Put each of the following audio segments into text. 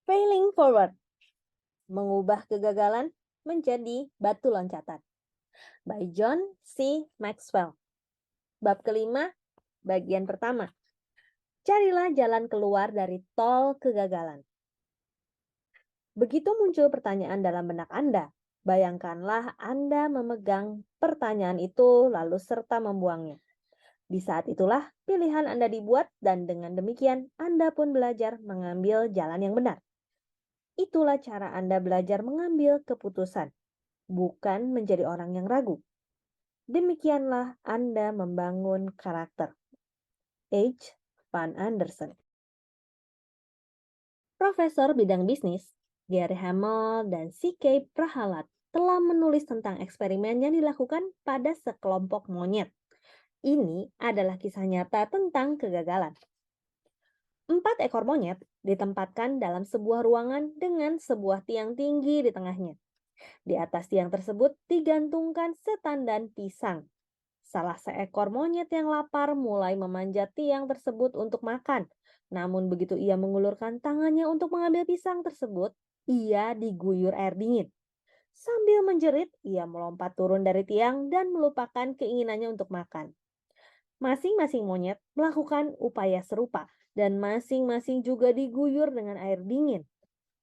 Failing Forward, mengubah kegagalan menjadi batu loncatan. By John C. Maxwell. Bab kelima, bagian pertama. Carilah jalan keluar dari tol kegagalan. Begitu muncul pertanyaan dalam benak Anda, bayangkanlah Anda memegang pertanyaan itu lalu serta membuangnya. Di saat itulah pilihan Anda dibuat dan dengan demikian Anda pun belajar mengambil jalan yang benar. Itulah cara Anda belajar mengambil keputusan, bukan menjadi orang yang ragu. Demikianlah Anda membangun karakter. H. Van Andersen. Profesor bidang bisnis, Gary Hamel dan C.K. Prahalad telah menulis tentang eksperimen yang dilakukan pada sekelompok monyet. Ini adalah kisah nyata tentang kegagalan. 4 ekor monyet ditempatkan dalam sebuah ruangan dengan sebuah tiang tinggi di tengahnya. Di atas tiang tersebut digantungkan setandan pisang. Salah seekor monyet yang lapar mulai memanjat tiang tersebut untuk makan. Namun begitu ia mengulurkan tangannya untuk mengambil pisang tersebut, ia diguyur air dingin. Sambil menjerit, ia melompat turun dari tiang dan melupakan keinginannya untuk makan. Masing-masing monyet melakukan upaya serupa dan masing-masing juga diguyur dengan air dingin.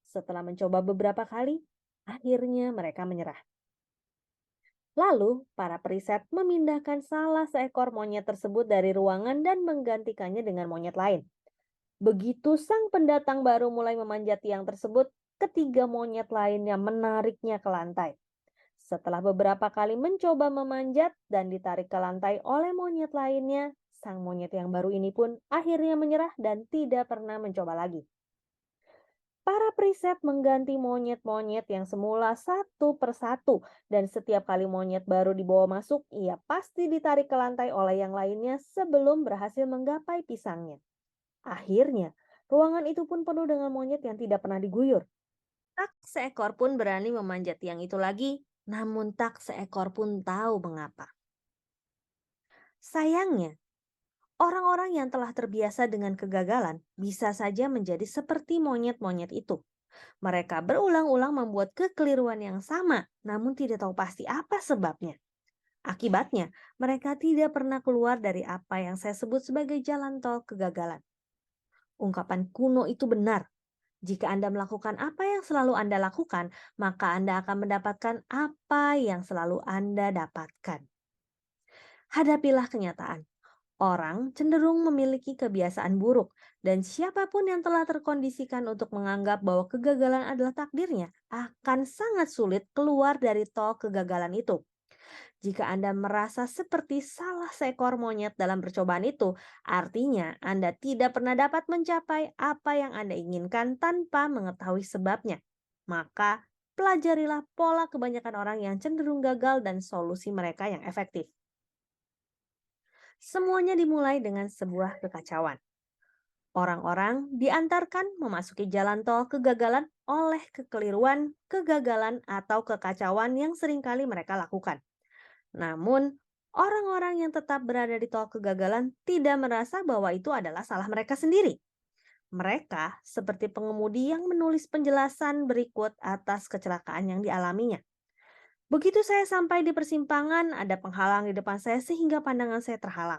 Setelah mencoba beberapa kali, akhirnya mereka menyerah. Lalu, para periset memindahkan salah seekor monyet tersebut dari ruangan dan menggantikannya dengan monyet lain. Begitu sang pendatang baru mulai memanjat tiang tersebut, ketiga monyet lainnya menariknya ke lantai. Setelah beberapa kali mencoba memanjat dan ditarik ke lantai oleh monyet lainnya, sang monyet yang baru ini pun akhirnya menyerah dan tidak pernah mencoba lagi. Para periset mengganti monyet-monyet yang semula satu persatu, dan setiap kali monyet baru dibawa masuk, ia pasti ditarik ke lantai oleh yang lainnya sebelum berhasil menggapai pisangnya. Akhirnya, ruangan itu pun penuh dengan monyet yang tidak pernah diguyur. Tak seekor pun berani memanjat tiang itu lagi, namun tak seekor pun tahu mengapa. Sayangnya, orang-orang yang telah terbiasa dengan kegagalan bisa saja menjadi seperti monyet-monyet itu. Mereka berulang-ulang membuat kekeliruan yang sama, namun tidak tahu pasti apa sebabnya. Akibatnya, mereka tidak pernah keluar dari apa yang saya sebut sebagai jalan tol kegagalan. Ungkapan kuno itu benar. Jika Anda melakukan apa yang selalu Anda lakukan, maka Anda akan mendapatkan apa yang selalu Anda dapatkan. Hadapilah kenyataan. Orang cenderung memiliki kebiasaan buruk, dan siapapun yang telah terkondisikan untuk menganggap bahwa kegagalan adalah takdirnya akan sangat sulit keluar dari tol kegagalan itu. Jika Anda merasa seperti salah seekor monyet dalam percobaan itu, artinya Anda tidak pernah dapat mencapai apa yang Anda inginkan tanpa mengetahui sebabnya. Maka, pelajarilah pola kebanyakan orang yang cenderung gagal dan solusi mereka yang efektif. Semuanya dimulai dengan sebuah kekacauan. Orang-orang diantarkan memasuki jalan tol kegagalan oleh kekeliruan, kegagalan, atau kekacauan yang seringkali mereka lakukan. Namun, orang-orang yang tetap berada di tol kegagalan tidak merasa bahwa itu adalah salah mereka sendiri. Mereka seperti pengemudi yang menulis penjelasan berikut atas kecelakaan yang dialaminya. Begitu saya sampai di persimpangan, ada penghalang di depan saya sehingga pandangan saya terhalang.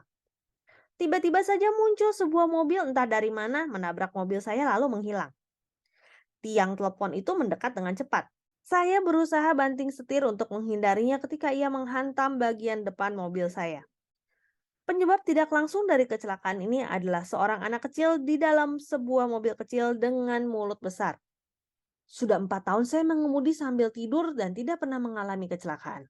Tiba-tiba saja muncul sebuah mobil entah dari mana menabrak mobil saya lalu menghilang. Tiang telepon itu mendekat dengan cepat. Saya berusaha banting setir untuk menghindarinya ketika ia menghantam bagian depan mobil saya. Penyebab tidak langsung dari kecelakaan ini adalah seorang anak kecil di dalam sebuah mobil kecil dengan mulut besar. Sudah 4 tahun saya mengemudi sambil tidur dan tidak pernah mengalami kecelakaan.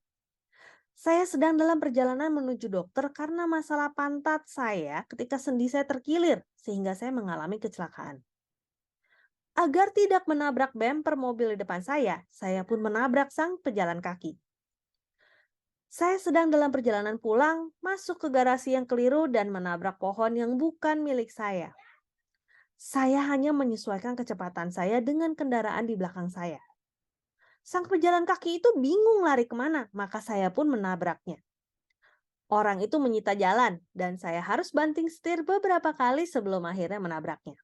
Saya sedang dalam perjalanan menuju dokter karena masalah pantat saya ketika sendi saya terkilir sehingga saya mengalami kecelakaan. Agar tidak menabrak bemper mobil di depan saya pun menabrak sang pejalan kaki. Saya sedang dalam perjalanan pulang, masuk ke garasi yang keliru dan menabrak pohon yang bukan milik saya. Saya hanya menyesuaikan kecepatan saya dengan kendaraan di belakang saya. Sang pejalan kaki itu bingung lari kemana, maka saya pun menabraknya. Orang itu menyita jalan dan saya harus banting setir beberapa kali sebelum akhirnya menabraknya.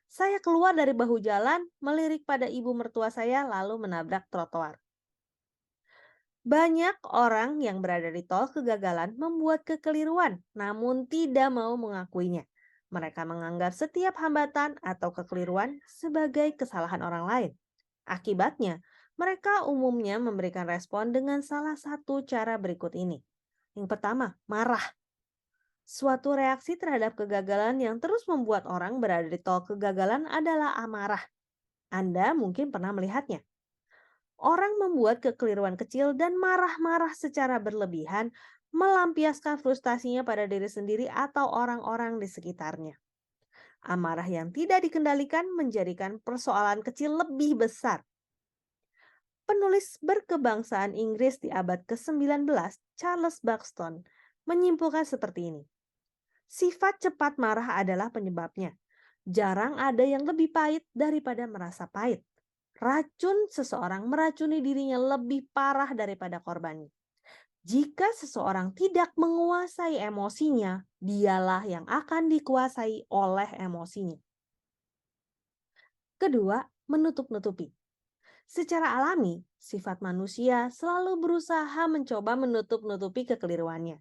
Saya keluar dari bahu jalan, melirik pada ibu mertua saya lalu menabrak trotoar. Banyak orang yang berada di tol kegagalan membuat kekeliruan, namun tidak mau mengakuinya. Mereka menganggap setiap hambatan atau kekeliruan sebagai kesalahan orang lain. Akibatnya, mereka umumnya memberikan respon dengan salah satu cara berikut ini. Yang pertama, marah. Suatu reaksi terhadap kegagalan yang terus membuat orang berada di tol kegagalan adalah amarah. Anda mungkin pernah melihatnya. Orang membuat kekeliruan kecil dan marah-marah secara berlebihan, melampiaskan frustasinya pada diri sendiri atau orang-orang di sekitarnya. Amarah yang tidak dikendalikan menjadikan persoalan kecil lebih besar. Penulis berkebangsaan Inggris di abad ke-19, Charles Buxton, menyimpulkan seperti ini. Sifat cepat marah adalah penyebabnya. Jarang ada yang lebih pahit daripada merasa pahit. Racun seseorang meracuni dirinya lebih parah daripada korbannya. Jika seseorang tidak menguasai emosinya, dialah yang akan dikuasai oleh emosinya. Kedua, menutup-nutupi. Secara alami, sifat manusia selalu berusaha mencoba menutup-nutupi kekeliruannya.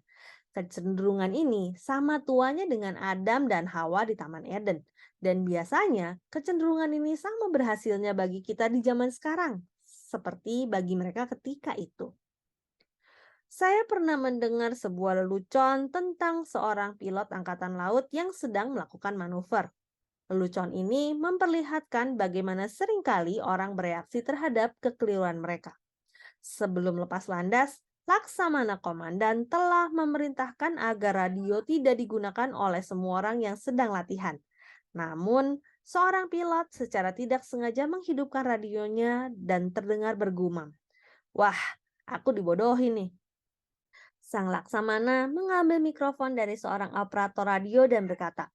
Kecenderungan ini sama tuanya dengan Adam dan Hawa di Taman Eden. Dan biasanya kecenderungan ini sama berhasilnya bagi kita di zaman sekarang, seperti bagi mereka ketika itu. Saya pernah mendengar sebuah lelucon tentang seorang pilot angkatan laut yang sedang melakukan manuver. Lelucon ini memperlihatkan bagaimana seringkali orang bereaksi terhadap kekeliruan mereka. Sebelum lepas landas, Laksamana Komandan telah memerintahkan agar radio tidak digunakan oleh semua orang yang sedang latihan. Namun, seorang pilot secara tidak sengaja menghidupkan radionya dan terdengar bergumam. Wah, aku dibodohi nih. Sang Laksamana mengambil mikrofon dari seorang operator radio dan berkata,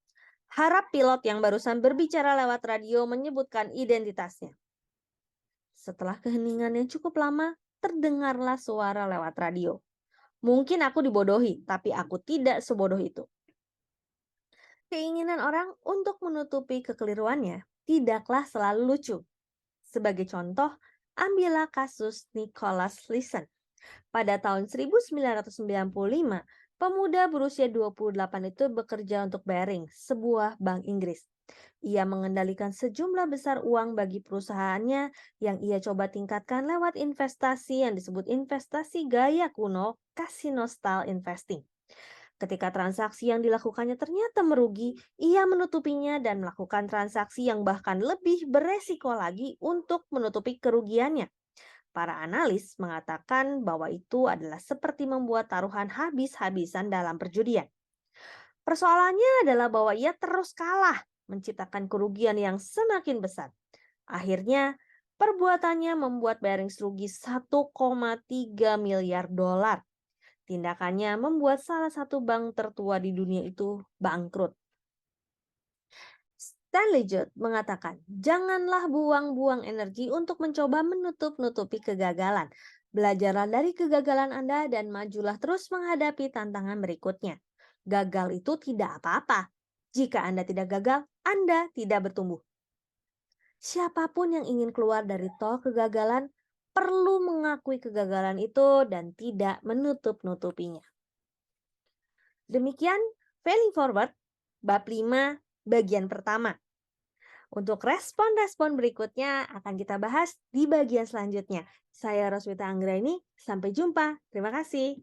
harap pilot yang barusan berbicara lewat radio menyebutkan identitasnya. Setelah keheningan yang cukup lama, terdengarlah suara lewat radio. Mungkin aku dibodohi, tapi aku tidak sebodoh itu. Keinginan orang untuk menutupi kekeliruannya tidaklah selalu lucu. Sebagai contoh, ambillah kasus Nicholas Leeson. Pada tahun 1995, pemuda berusia 28 itu bekerja untuk Barings, sebuah bank Inggris. Ia mengendalikan sejumlah besar uang bagi perusahaannya yang ia coba tingkatkan lewat investasi yang disebut investasi gaya kuno, casino style investing. Ketika transaksi yang dilakukannya ternyata merugi, ia menutupinya dan melakukan transaksi yang bahkan lebih beresiko lagi untuk menutupi kerugiannya. Para analis mengatakan bahwa itu adalah seperti membuat taruhan habis-habisan dalam perjudian. Persoalannya adalah bahwa ia terus kalah, menciptakan kerugian yang semakin besar. Akhirnya, perbuatannya membuat Barings rugi 1,3 miliar dolar. Tindakannya membuat salah satu bank tertua di dunia itu bangkrut. Stanley Judd mengatakan, janganlah buang-buang energi untuk mencoba menutup-nutupi kegagalan. Belajarlah dari kegagalan Anda dan majulah terus menghadapi tantangan berikutnya. Gagal itu tidak apa-apa. Jika Anda tidak gagal, Anda tidak bertumbuh. Siapapun yang ingin keluar dari tol kegagalan perlu mengakui kegagalan itu dan tidak menutup-nutupinya. Demikian Failing Forward, bab 5, bagian pertama. Untuk respon-respon berikutnya akan kita bahas di bagian selanjutnya. Saya Roswita Anggraini, sampai jumpa. Terima kasih.